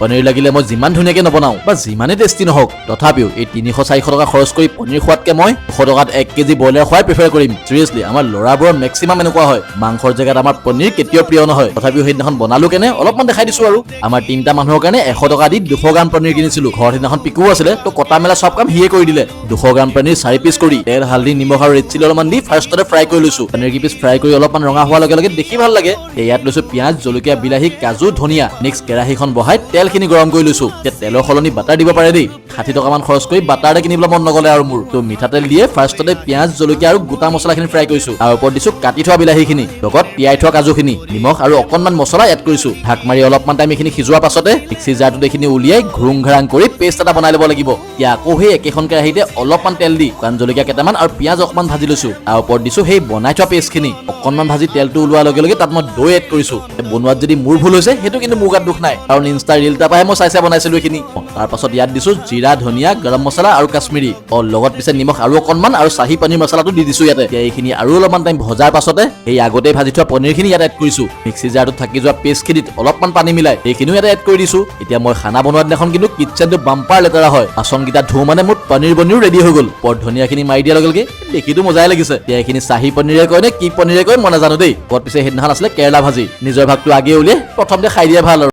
পনীৰ লাগিলে মই যিমান ধুনীয়াকে নবনাও বা যিমানে টেষ্টি নহওক তথাপিও এই 300-400 টকা খৰচ কৰি পনীৰ খোৱাতকে মই 200 টকাত 1 কেজি ব্ৰইলাৰ খোৱাই প্ৰিফাৰ কৰিম চিৰিয়াছলি আমাৰ ল'ৰাবোৰৰ মেক্সিমাম এনেকুৱা হয় মাংসৰ জেগাত আমাৰ পনীৰ কেতিয়াও প্ৰিয় নহয় তথাপিও সেইদিনাখন বনালো কেনে অলপমান দেখাই দিছো আৰু আমাৰ 3টা মানুহৰ কাৰণে 100 টকা দি 200 গ্ৰাম পনীৰ কিনিছিলো ঘৰত সেইদিনাখন পিকু আছিলে তো কটা মেলা সব কাম হিয়ে কৰি দিলে 200 গ্ৰাম পনীৰ 4 পিচ কৰি তেল হালধি নিমখ আৰু ৰেড চিলি অলপমান দি ফাৰ্ষ্টতে ফ্ৰাই কৰি লৈছো পনীৰ কি পিচ ফ্ৰাই কৰি অলপমান ৰঙা হোৱাৰ লগে লগে দেখি ভাল লাগে ইয়াত লৈছো পিয়াজ জলকীয়া বিলাহী কাজু ধনিয়া নেক্সট কেৰাহীখন বহাই তেলখিনি গৰম কৰি লৈছো তেলৰ সলনি বাটাৰ দিব পাৰে দেই 60 টকা মান খৰচ কৰি বাটাৰ কিনিবলৈ মন নগলে আৰু মোৰ তো মিঠাতেল দিয়ে ফাৰ্ষ্টতে পিয়াজ জলকীয়া আৰু গোটা মছলাখিনি ফ্ৰাই কৰিছো আৰু ওপৰত দিছো কাটি থোৱা বিলাহীখিনি লগত তিয়াই থোৱা কাজুখিনি নিমখ আৰু অকনমান মছলা এড কৰিছো ঢাক মাৰি অলপমান টাইম এইখিনি সিজোৱাৰ পাছতে মিক্সি জাৰটো দেখিনি উলিয়াই ঘুৰুং ঘৰাং কৰি পেষ্ট এটা বনাই ল'ব লাগিব ইয়া আকৌ সেই একেখন কেৰাহীতে অলপমান তেল দি কান জলকীয়া কেইটামান আৰু পিয়াজ অকমান ভাজি লৈছো আৰু ওপৰত দিছো সেই বনাই থোৱা পেষ্টখিনি অকনমান ভাজি তেলটো ওলোৱাৰ লগে লগে তাত মই দৈ এড কৰিছো বনোৱাত যদি মোৰ ভুল হৈছে সেইটো কিন্তু মোৰ গাত দুখ নাই কাৰণ ইনষ্টা ৰিল টাপাহে মই চাই বনাইছিলো এইখিনি তাৰ পাছত ইয়াত দিছো জিৰা ধনিয়া গৰম মছলা আৰু কাশ্মীৰী লগত পিছে নিমখ আৰু অকনমান আৰু শাহী পনীৰ মছলাটো দি দিছো ইয়াতে এইখিনি আৰু অলপমান টাইম ভজাৰ পাছতে এই আগতে ভাজি থোৱা পনীৰখিনি ইয়াত এড কৰিছো মিক্সি জাৰটোত থাকি যোৱা পেষ্টখিনিত অলপমান পানী মিলাই এইখিনিও ইয়াতে এড কৰি দিছো এতিয়া মই খানা বনোৱা দিনাখন কিন্তু কিটচেনটো বাম্পাৰ লেতেৰা হয় বাচনকেইটা ধুও মানে মোৰ পনীৰ বনিও ৰেডি হৈ গ'ল বৰ ধনিয়াখিনি মাৰি দিয়াৰ লগে লগে দেখিতো মজাই লাগিছে এতিয়া এইখিনি শাহী পনীৰে কয় নে কি পনীৰে কয় মই নাজানো দেই পিছে সেইদিনাখন আছিলে কেৰেলা ভাজি নিজৰ ভাগটো আগে উলিয়াই প্ৰথমতে খাই দিয়া ভাল আৰু